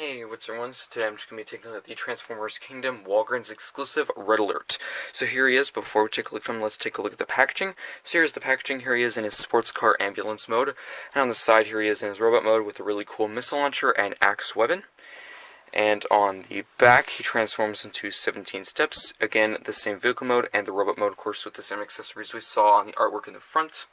Hey, what's everyone? So today I'm just going to be taking a look at the Transformers Kingdom Walgreens exclusive Red Alert. So here he is. Before we take a look at him, let's take a look at the packaging. So here's the packaging. Here he is in his sports car ambulance mode. And on the side, here he is in his robot mode with a really cool missile launcher and axe weapon. And on the back, he transforms into 17 steps. Again, the same vehicle mode and the robot mode, of course, with the same accessories we saw on the artwork in the front.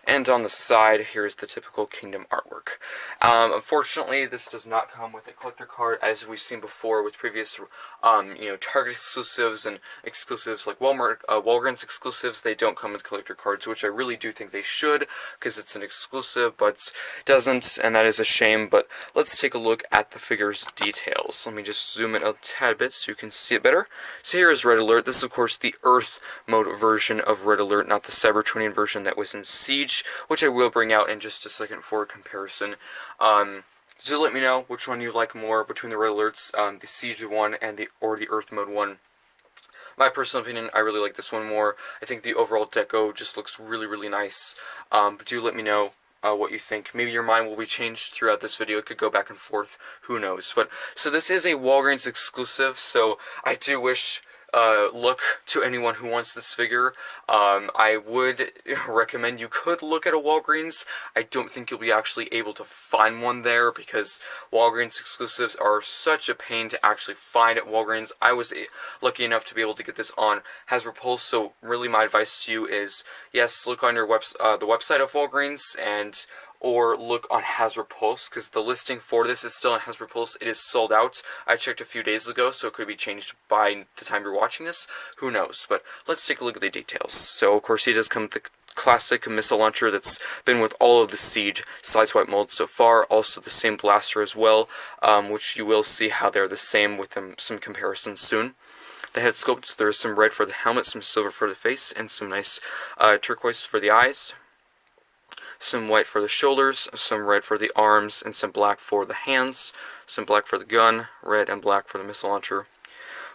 And on the side, here's the typical Kingdom artwork. Unfortunately, this does not come with a collector card, as we've seen before with previous, Target exclusives and exclusives like Walgreens exclusives. They don't come with collector cards, which I really do think they should, because it's an exclusive, but doesn't, and that is a shame. But let's take a look at the figure's details. Let me just zoom in a tad bit so you can see it better. So here is Red Alert. This is, of course, the Earth mode version of Red Alert, not the Cybertronian version that was in Siege, which I will bring out in just a second for comparison. So let me know which one you like more between the Red Alerts, the Siege one and the Earth mode one. My personal opinion, I really like this one more. I think the overall deco just looks really, really nice. But do let me know what you think. Maybe your mind will be changed throughout this video. It could go back and forth. Who knows? But so this is a Walgreens exclusive, so I do wish luck to anyone who wants this figure. I would recommend you could look at a Walgreens. I don't think you'll be actually able to find one there, because Walgreens exclusives are such a pain to actually find at Walgreens. I was lucky enough to be able to get this on Hasbro Pulse, so really my advice to you is, yes, look on your the website of Walgreens, or look on Hasbro Pulse, because the listing for this is still on Hasbro Pulse. It is sold out. I checked a few days ago, so it could be changed by the time you're watching this. Who knows? But let's take a look at the details. So, of course, he does come with the classic missile launcher that's been with all of the Siege Sideswipe molds so far. Also the same blaster as well, which you will see how they're the same with some comparisons soon. The head sculpts, there's some red for the helmet, some silver for the face, and some nice turquoise for the eyes. Some white for the shoulders, some red for the arms, and some black for the hands, some black for the gun, red and black for the missile launcher.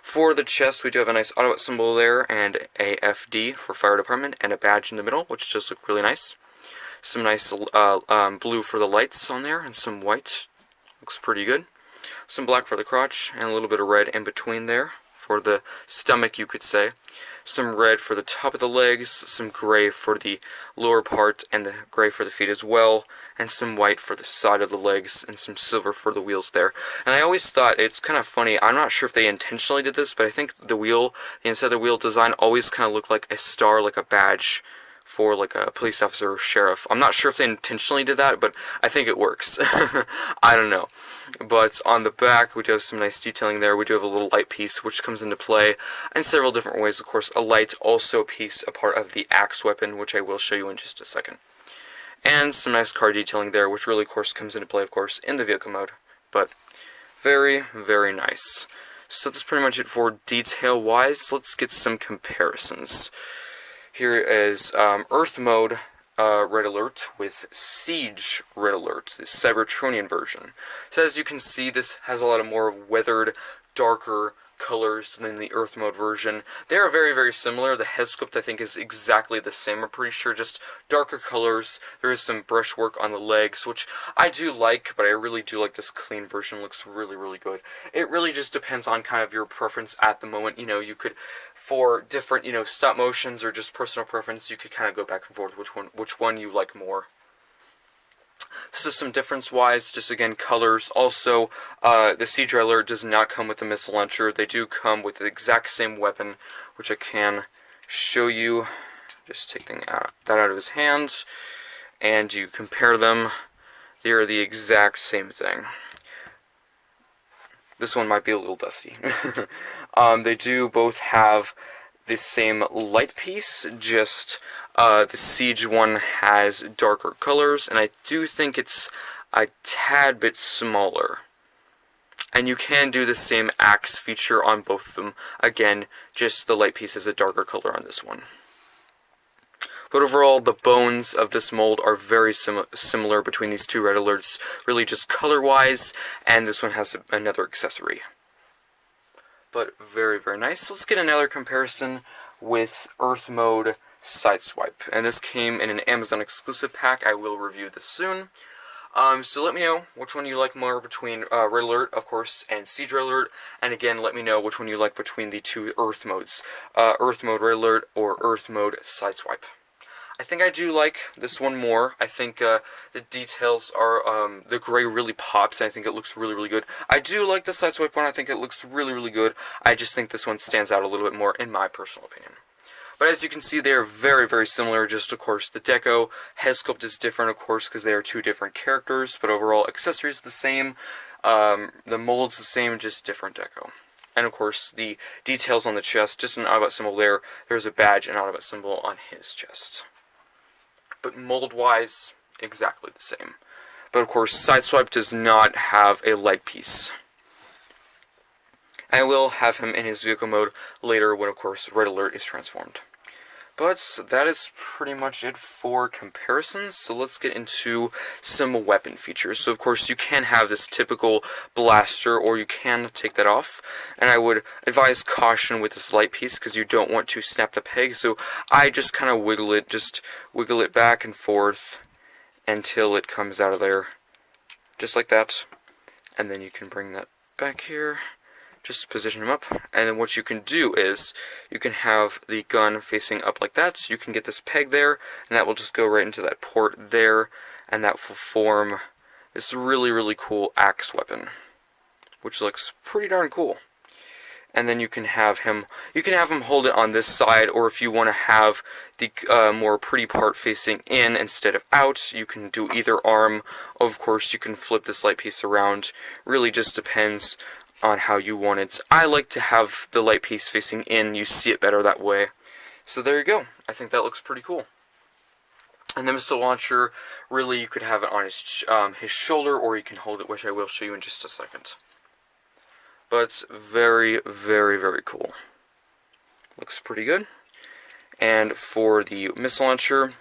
For the chest, we do have a nice Autobot symbol there, and a FD for fire department, and a badge in the middle, which does look really nice. Some nice blue for the lights on there, and some white. Looks pretty good. Some black for the crotch, and a little bit of red in between there for the stomach, you could say. Some red for the top of the legs, some gray for the lower part, and the gray for the feet as well, and some white for the side of the legs, and some silver for the wheels there. And I always thought, it's kind of funny, I'm not sure if they intentionally did this, but I think the inside of the wheel design always kind of looked like a star, like a badge for like a police officer or sheriff. I'm not sure if they intentionally did that, but I think it works. I don't know. But on the back, we do have some nice detailing there. We do have a little light piece, which comes into play in several different ways. Of course, a light also piece, a part of the axe weapon, which I will show you in just a second. And some nice car detailing there, which really, of course, comes into play, of course, in the vehicle mode. But very, very nice. So that's pretty much it for detail-wise. Let's get some comparisons. Here is Earth mode Red Alert with Siege Red Alert, the Cybertronian version. So as you can see, this has a lot of more weathered, darker colors than the Earth mode version. They are very, very similar. The head sculpt, I think, is exactly the same. I'm pretty sure, just darker colors. There is some brushwork on the legs, which I do like, but I really do like this clean version. It looks really, really good. It really just depends on kind of your preference at the moment. You could, for different, stop motions or just personal preference, you could kind of go back and forth which one you like more. So some difference-wise, just again, colors. Also, the Siege Red Alert does not come with the missile launcher. They do come with the exact same weapon, which I can show you. Just taking that out of his hand, and you compare them. They are the exact same thing. This one might be a little dusty. They do both have the same light piece, just the Siege one has darker colors, and I do think it's a tad bit smaller. And you can do the same axe feature on both of them. Again, just the light piece is a darker color on this one. But overall, the bones of this mold are very similar between these two Red Alerts, really just color-wise, and this one has another accessory. But very, very nice. Let's get another comparison with Earth mode Sideswipe. And this came in an Amazon exclusive pack. I will review this soon. So let me know which one you like more between Red Alert, of course, and Siege Red Alert. And again, let me know which one you like between the two Earth modes. Earth mode Red Alert or Earth mode Sideswipe. I think I do like this one more. I think the details are, the gray really pops, and I think it looks really, really good. I do like the Sideswipe one. I think it looks really, really good. I just think this one stands out a little bit more in my personal opinion. But as you can see, they are very, very similar. Just, of course, the deco, head sculpt is different, of course, because they are two different characters. But overall, accessories the same. The mold's the same, just different deco. And, of course, the details on the chest, just an Autobot symbol there. There's a badge and Autobot symbol on his chest. But mold-wise, exactly the same. But, of course, Sideswipe does not have a light piece. I will have him in his vehicle mode later when, of course, Red Alert is transformed. But that is pretty much it for comparisons, so let's get into some weapon features. So of course you can have this typical blaster, or you can take that off, and I would advise caution with this light piece because you don't want to snap the peg, so I just kind of wiggle it back and forth until it comes out of there, just like that, and then you can bring that back here. Just position them up, and then what you can do is you can have the gun facing up like that, so you can get this peg there, and that will just go right into that port there, and that will form this really, really cool axe weapon, which looks pretty darn cool. And then you can have him hold it on this side, or if you want to have the more pretty part facing in instead of out, you can do either arm. Of course, you can flip this light piece around. Really just depends on how you want it. I like to have the light piece facing in. You see it better that way. So there you go. I think that looks pretty cool. And the missile launcher, really you could have it on his shoulder, or you can hold it, which I will show you in just a second. But it's very, very, very cool. Looks pretty good. And for the missile launcher,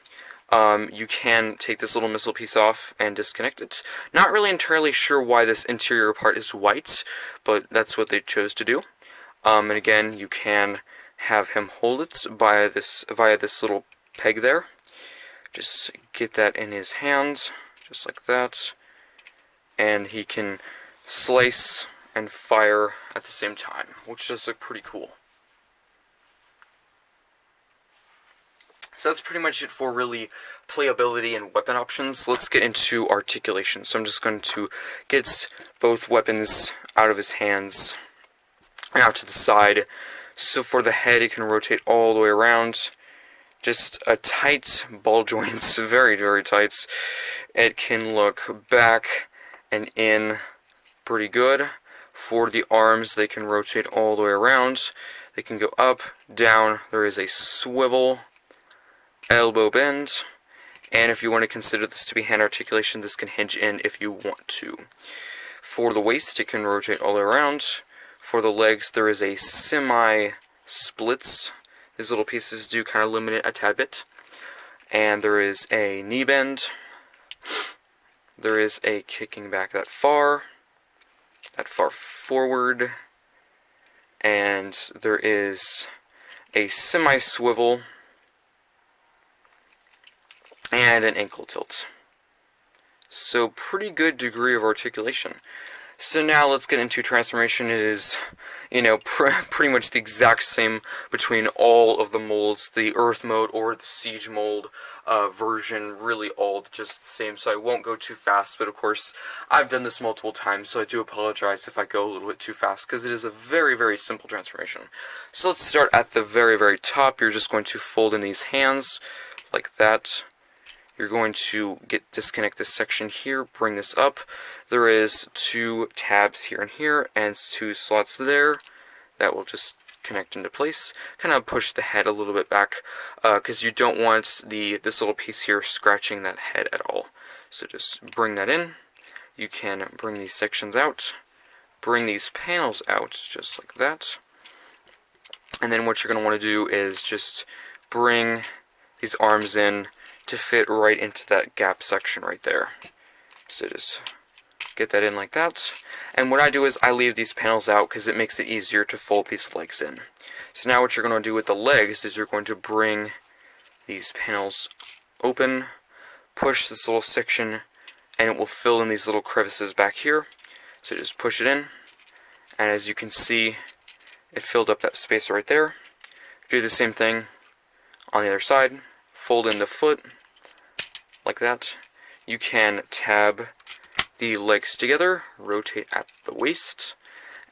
you can take this little missile piece off and disconnect it. Not really entirely sure why this interior part is white, but that's what they chose to do. And again, you can have him hold it via this little peg there. Just get that in his hands, just like that. And he can slice and fire at the same time, which does look pretty cool. So that's pretty much it for really playability and weapon options. Let's get into articulation. So I'm just going to get both weapons out of his hands and out to the side. So for the head, it can rotate all the way around. Just a tight ball joint, very, very tight. It can look back and in pretty good. For the arms, they can rotate all the way around. They can go up, down. There is a swivel, elbow bend, and if you want to consider this to be hand articulation, this can hinge in if you want to. For the waist, it can rotate all the way around. For the legs, there is a semi-splits. These little pieces do kind of limit it a tad bit. And there is a knee bend. There is a kicking back that far forward. And there is a semi-swivel and an ankle tilt. So pretty good degree of articulation. So now let's get into transformation. It is, pretty much the exact same between all of the molds, the Earth mode or the Siege mold version, really all just the same, so I won't go too fast, but of course, I've done this multiple times, so I do apologize if I go a little bit too fast, because it is a very, very simple transformation. So let's start at the very, very top. You're just going to fold in these hands, like that. You're going to disconnect this section here, bring this up. There is 2 tabs here and here, and 2 slots there. That will just connect into place. Kind of push the head a little bit back, because you don't want this little piece here scratching that head at all. So just bring that in. You can bring these sections out. Bring these panels out, just like that. And then what you're going to want to do is just bring these arms in to fit right into that gap section right there. So just get that in like that. And what I do is I leave these panels out because it makes it easier to fold these legs in. So now what you're going to do with the legs is you're going to bring these panels open, push this little section and it will fill in these little crevices back here. So just push it in, and as you can see, it filled up that space right there. Do the same thing on the other side. Fold in the foot, like that. You can tab the legs together, rotate at the waist,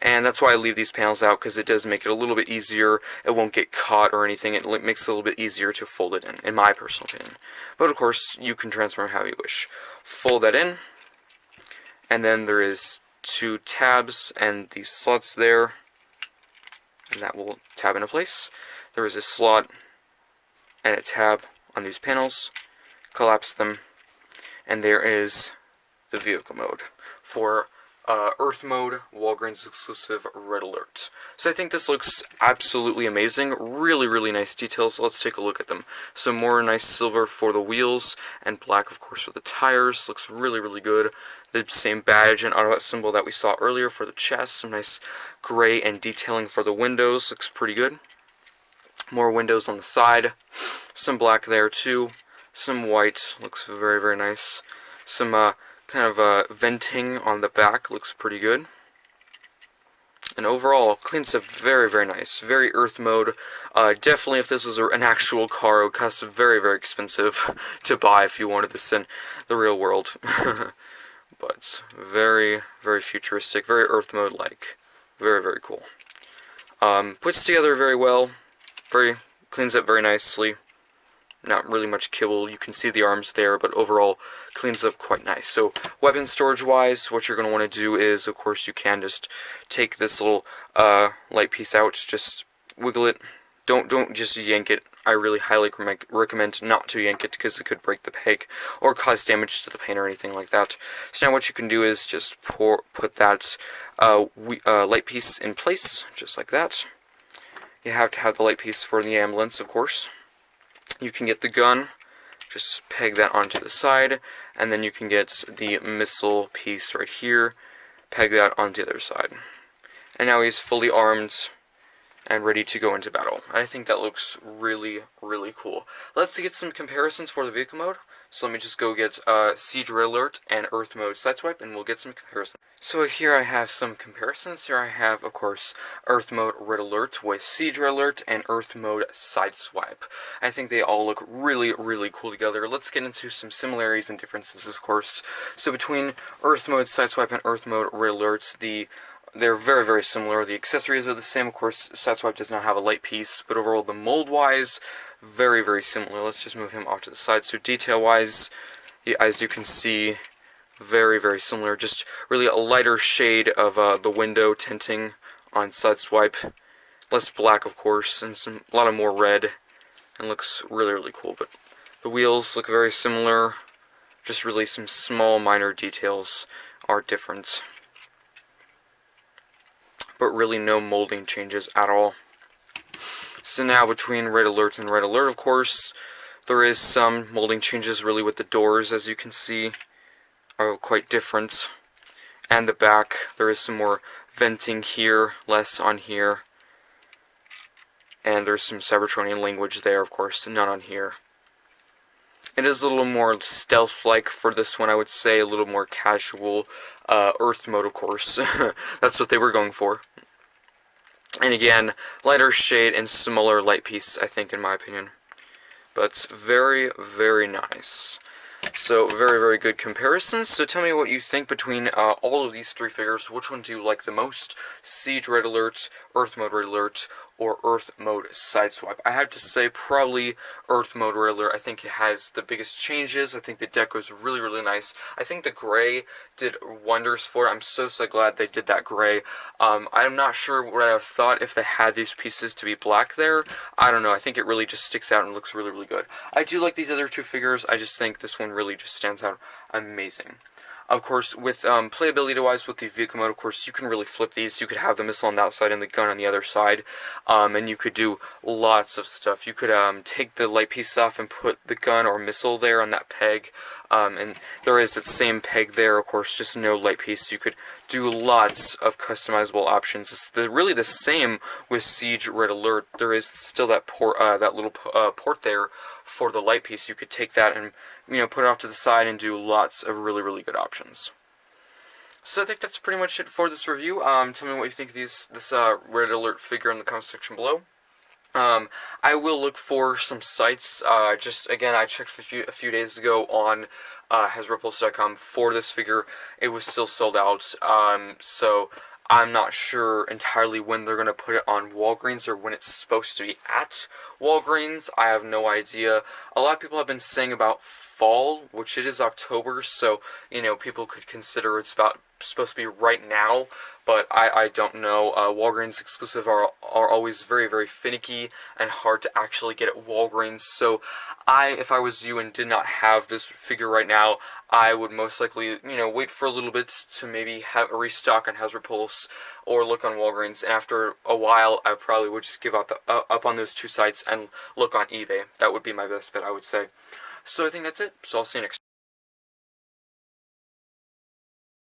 and that's why I leave these panels out, because it does make it a little bit easier. It won't get caught or anything. It makes it a little bit easier to fold it in my personal opinion. But of course, you can transform how you wish. Fold that in, and then there is 2 tabs and these slots there, and that will tab into place. There is a slot and a tab on these panels. Collapse them, and there is the vehicle mode for Earth mode, Walgreens exclusive Red Alert. So I think this looks absolutely amazing. Really, really nice details. Let's take a look at them. So more nice silver for the wheels, and black, of course, for the tires. Looks really, really good. The same badge and Autobot symbol that we saw earlier for the chest. Some nice gray and detailing for the windows. Looks pretty good. More windows on the side. Some black there, too. Some white. Looks very, very nice. Some kind of venting on the back. Looks pretty good. And overall, cleans up very, very nice. Very Earth mode. Definitely, if this was an actual car, it would cost very, very expensive to buy if you wanted this in the real world. But very, very futuristic. Very Earth mode-like. Very, very cool. Puts together very well. Cleans up very nicely. Not really much kibble. You can see the arms there, but overall cleans up quite nice. So weapon storage wise, what you're going to want to do is, of course, you can just take this little light piece out, just wiggle it. Don't just yank it. I really highly recommend not to yank it, because it could break the peg or cause damage to the paint or anything like that. So now what you can do is just put that light piece in place, just like that. You have to have the light piece for the ambulance, of course. You can get the gun, just peg that onto the side, and then you can get the missile piece right here, peg that onto the other side. And now he's fully armed and ready to go into battle. I think that looks really, really cool. Let's get some comparisons for the vehicle mode. So let me just go get Siege Red Alert and Earth mode Sideswipe, and we'll get some comparisons. So here I have some comparisons. Here I have, of course, Earth mode Red Alert with Siege Red Alert and Earth mode Sideswipe. I think they all look really, really cool together. Let's get into some similarities and differences, of course. So between Earth mode Sideswipe and Earth mode Red Alert, they're very, very similar. The accessories are the same. Of course, Sideswipe does not have a light piece, but overall, the mold-wise, very, very similar. Let's just move him off to the side. So detail-wise, as you can see, very, very similar. Just really a lighter shade of the window tinting on Sideswipe. Less black, of course, and a lot of more red. And looks really, really cool. But the wheels look very similar. Just really some small, minor details are different. But really no molding changes at all. So now between Red Alert and Red Alert, of course, there is some molding changes really with the doors, as you can see, are quite different. And the back, there is some more venting here, less on here. And there's some Cybertronian language there, of course, none on here. It is a little more stealth-like for this one, I would say, a little more casual. Earth mode, of course. That's what they were going for. And again, lighter shade and smaller light piece, I think, in my opinion. But very, very nice. So, very, very good comparisons. So tell me what you think between all of these 3 figures. Which one do you like the most? Siege Red Alert, Earth Mode Red Alert, or Earth Mode Sideswipe? I have to say probably Earth Mode Red Alert. I think it has the biggest changes. I think the deco is really, really nice. I think the gray did wonders for it. I'm so glad they did that gray. I'm not sure what I have thought if they had these pieces to be black there. I don't know. I think it really just sticks out and looks really, really good. I do like these other 2 figures. I just think this one really just stands out amazing. Of course, with playability-wise, with the vehicle mode, of course, you can really flip these. You could have the missile on that side and the gun on the other side, and you could do lots of stuff. You could take the light piece off and put the gun or missile there on that peg. and there is that same peg there, of course, just no light piece. You could do lots of customizable options. It's really the same with Siege Red Alert. There is still that port, that little port there for the light piece. You could take that and put it off to the side and do lots of really good options. So I think that's pretty much it for this review. Tell me what you think of this Red Alert figure in the comment section below. I will look for some sites. Again, I checked a few days ago on HasbroPulse.com for this figure. It was still sold out, so I'm not sure entirely when they're going to put it on Walgreens or when it's supposed to be at Walgreens. I have no idea. A lot of people have been saying about fall, which it is October, so, people could consider it's supposed to be right now, but I don't know. Walgreens exclusive are always very finicky and hard to actually get at Walgreens, so if I was you and did not have this figure right now, I would most likely, wait for a little bit to maybe have a restock on Hasbro Pulse or look on Walgreens, and after a while, I probably would just give up on those two sites and look on eBay. That would be my best bet, I would say. So I think that's it, so I'll see you next time.